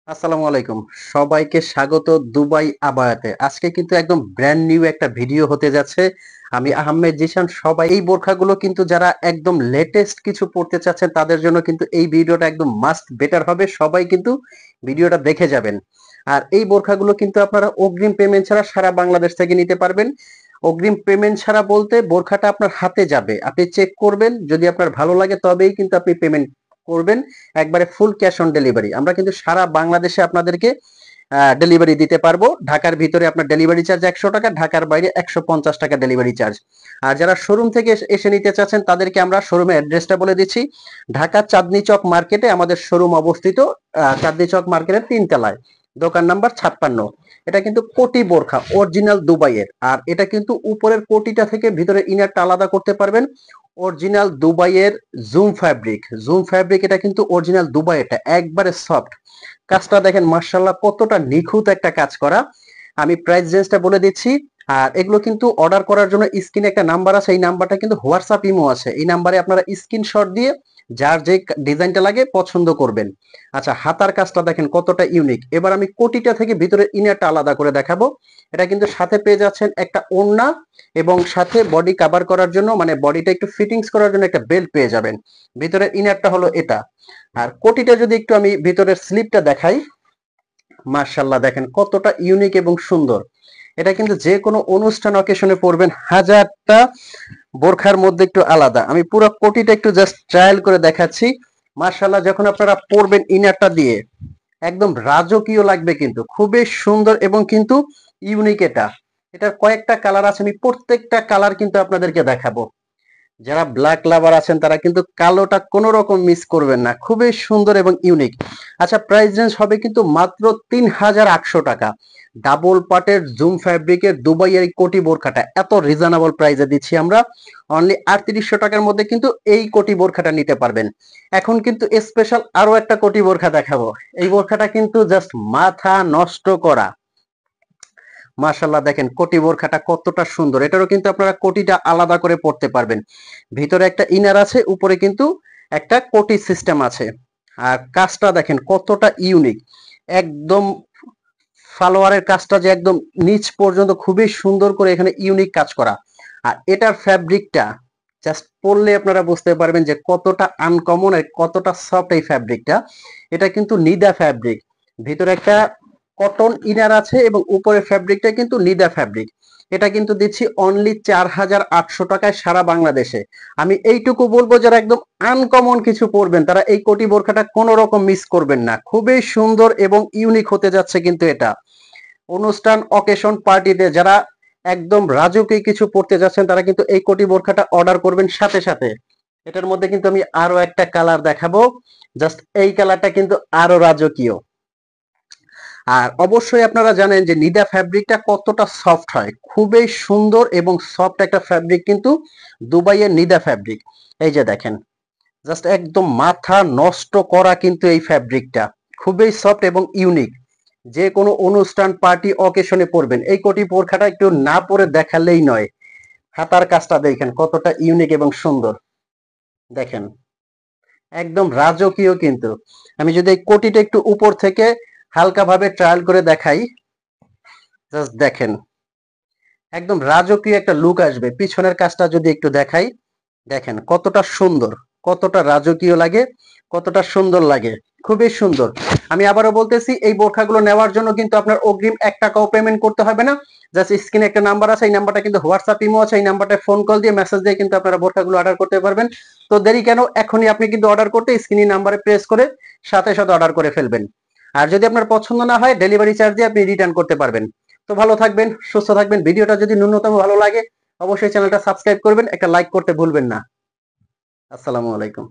আসসালামু আলাইকুম। সবাইকে স্বাগত দুবাই আবায়াতে। আজকে কিন্তু একদম ব্র্যান্ড নিউ একটা ভিডিও হতে যাচ্ছে। আমি আহমেদ জিশান। সবাই এই বোরখাগুলো কিন্তু যারা একদম লেটেস্ট কিছু পড়তে চাচ্ছেন তাদের জন্য কিন্তু এই ভিডিওটা একদম মাস্ট বেটার হবে। সবাই কিন্তু ভিডিওটা দেখে যাবেন। আর এই বোরখাগুলো কিন্তু আপনারা অগ্রিম পেমেন্ট ছাড়া সারা বাংলাদেশ থেকে নিতে পারবেন। অগ্রিম পেমেন্ট ছাড়া বলতে বোরখাটা আপনার হাতে যাবে। আপনি চেক করবেন, যদি আপনার ভালো লাগে তবেই কিন্তু আপনি পেমেন্ট করবেন। একবারে ফুল ক্যাশ অন ডেলিভারি। আমরা কিন্তু সারা বাংলাদেশে আপনাদেরকে ডেলিভারি দিতে পারবো। ঢাকার ভিতরে আপনার ডেলিভারি চার্জ 100 টাকা, ঢাকার বাইরে 150 টাকা ডেলিভারি চার্জ। আর যারা শোরুম থেকে এসে নিতে চাচ্ছেন তাদেরকে আমরা শোরুমের অ্যাড্রেসটা বলে দিচ্ছি। ঢাকা চাঁদনী চক মার্কেটে আমাদের শোরুম অবস্থিত। চাঁদনী চক মার্কেটের 3 তলায়, দোকান নাম্বার 56। এটা কিন্তু কোটি বোরখা অরিজিনাল দুবাইয়ের। আর এটা কিন্তু উপরের কোটিটা থেকে ভিতরে ইনারটা আলাদা করতে পারবেন। অরিজিনাল দুবাইয়ের জুম ফ্যাব্রিক এটা কিন্তু অরিজিনাল দুবাই, এটা একবারে সফট। কাজটা দেখেন মার্শাল্লাহ কতটা নিখুঁত একটা কাজ করা। আমি প্রাইস রেঞ্জটা বলে দিচ্ছি। আর এগুলো কিন্তু অর্ডার করার জন্য স্ক্রিনে একটা নাম্বার আছে, এই নাম্বারটা কিন্তু হোয়াটসঅ্যাপ ইমো আছে। এই নাম্বারে আপনারা স্ক্রিনশট দিয়ে যার যে ডিজাইনটা লাগে পছন্দ করবেন। আচ্ছা, হাতার কাজটা দেখেন কতটা ইউনিক। এবার আমি কোটিটা থেকে ভিতরে ইনারটা আলাদা করে দেখাবো। এটা কিন্তু সাথে পেয়ে যাচ্ছেন একটা ওড়না, এবং সাথে বডি কভার করার জন্য মানে বডিটা একটু ফিটিংস করার জন্য একটা বেল্ট পেয়ে যাবেন। ভিতরের ইনারটা হলো এটা। আর কোটিটা যদি একটু আমি ভিতরের স্লিপটা দেখাই, মার্শাল্লাহ দেখেন কতটা ইউনিক এবং সুন্দর। এটা কিন্তু যে কোনো অনুষ্ঠান অকেশনে পরবেন। হাজারটা বোরখার মধ্যে একটু আলাদা। আমি পুরো কোটিটা একটু জাস্ট ট্রায়াল করে দেখাচ্ছি। মার্শাল্লাহ যখন আপনারা পরবেন ইনারটা দিয়ে একদম রাজকীয় লাগবে, কিন্তু খুবই সুন্দর এবং কিন্তু ইউনিক এটা। এটার কয়েকটা কালার আছে, আমি প্রত্যেকটা কালার কিন্তু আপনাদেরকে দেখাবো। যারা ব্ল্যাক লাভার আছেন তারা কিন্তু কালোটা কোনো রকম মিস করবেন না। খুবই সুন্দর এবং ইউনিক। আচ্ছা, প্রাইস রেঞ্জ হবে কিন্তু মাত্র 3800 টাকা। ডাবল পাটের জুম ফ্যাব্রিকের দুবাইয়ের এই কোটি বোরখাটা এত রিজনেবল প্রাইসে দিচ্ছি আমরা। অনলি 3800 টাকার মধ্যে কিন্তু এই কোটি বোরখাটা নিতে পারবেন। এখন কিন্তু স্পেশাল আরো একটা কোটি বোরখা দেখাবো। এই বোরখাটা কিন্তু জাস্ট মাথা নষ্ট করা। মাশাল্লাহ দেখেন কোটি বোরখাটা কতটা সুন্দর। এটারও কিন্তু আপনারা কোটিটা আলাদা করে পড়তে পারবেন। ভিতরে একটা ইনার আছে, উপরে কিন্তু একটা কোটি সিস্টেম আছে। আর কাজটা দেখেন কতটা ইউনিক। একদম সালোয়ারের কাজটা যে একদম নিচ পর্যন্ত খুবই সুন্দর করে এখানে ইউনিক কাজ করা। আর এটার ফ্যাব্রিকটা জাস্ট পরলে আপনারা বুঝতে পারবেন যে কতটা আনকমন আর কতটা সফট এই ফ্যাব্রিকটা। এটা কিন্তু নিদা ফ্যাব্রিক। ভিতরে একটা কটন ইনার আছে এবং উপরের ফ্যাব্রিকটা কিন্তু নিদা ফ্যাব্রিক। এটা কিন্তু দিচ্ছি অনলি 4800 টাকায় সারা বাংলাদেশে। আমি এইটুকু বলবো, যারা একদম আনকমন কিছু পরবেন তারা এই কোটি বোরখাটা কোনো রকম মিস করবেন না। খুবই সুন্দর এবং ইউনিক হতে যাচ্ছে কিন্তু এটা। অনুষ্ঠান অকেশন পার্টিতে যারা একদম রাজকীয় কিছু পড়তে যাচ্ছেন তারা কিন্তু এই কোটি বোরখাটা অর্ডার করবেন সাথে সাথে। এটার মধ্যে কিন্তু আমি আরো একটা কালার দেখাবো। জাস্ট এই কালারটা কিন্তু আরো রাজকীয়। আর অবশ্যই আপনারা জানেন যে নিদা ফ্যাব্রিকটা কতটা সফট হয়। খুবই সুন্দর এবং সফট একটা ফ্যাব্রিক কিন্তু দুবাইয়ের নিদা ফ্যাব্রিক। এই যে দেখেন, জাস্ট একদম মাথা নষ্ট করা কিন্তু এই ফ্যাব্রিকটা। খুবই সফট এবং ইউনিক। যে কোনো অনুষ্ঠান পার্টি অকেশনে পরবেন। এই কোটি বোরখাটা একটু না পরে দেখালেই নয়। হাতার কাজটা দেখেন কতটা ইউনিক এবং সুন্দর। দেখেন একদম রাজকীয় কিন্তু। আমি যদি এই কোটিটা একটু উপর থেকে হালকা ভাবে ট্রায়াল করে দেখাই, জাস্ট দেখেন একদম রাজকীয় একটা লুক আসবে। পিছনের কাজটা যদি একটু দেখাই, দেখেন কতটা সুন্দর, কতটা রাজকীয় লাগে, কতটা সুন্দর লাগে। খুবই সুন্দর। আমি আবারও বলতেছি, এই বোরখাগুলো নেওয়ার জন্য কিন্তু আপনার অগ্রিম 1 টাকাও পেমেন্ট করতে হবে না। জাস্ট স্ক্রিনে একটা নাম্বার আছে, এই নাম্বারটা কিন্তু হোয়াটসঅ্যাপ ইমো আছে। এই নাম্বারটায় ফোন কল দিয়ে মেসেজ দিয়ে কিন্তু আপনারা বোরখাগুলো অর্ডার করতে পারবেন। তো দেরি কেন, এখনই আপনি কিন্তু অর্ডার করতে স্ক্রিনে নাম্বারে প্রেস করে সাথে সাথে অর্ডার করে ফেলবেন। আর যদি আপনার পছন্দ না হয় ডেলিভারি চার্জ দিয়ে আপনি রিটার্ন করতে পারবেন। তো ভালো থাকবেন, সুস্থ থাকবেন। ভিডিওটা যদি ন্যূনতম ভালো লাগে অবশ্যই চ্যানেলটা সাবস্ক্রাইব করবেন, একটা লাইক করতে ভুলবেন না। আসসালামু আলাইকুম।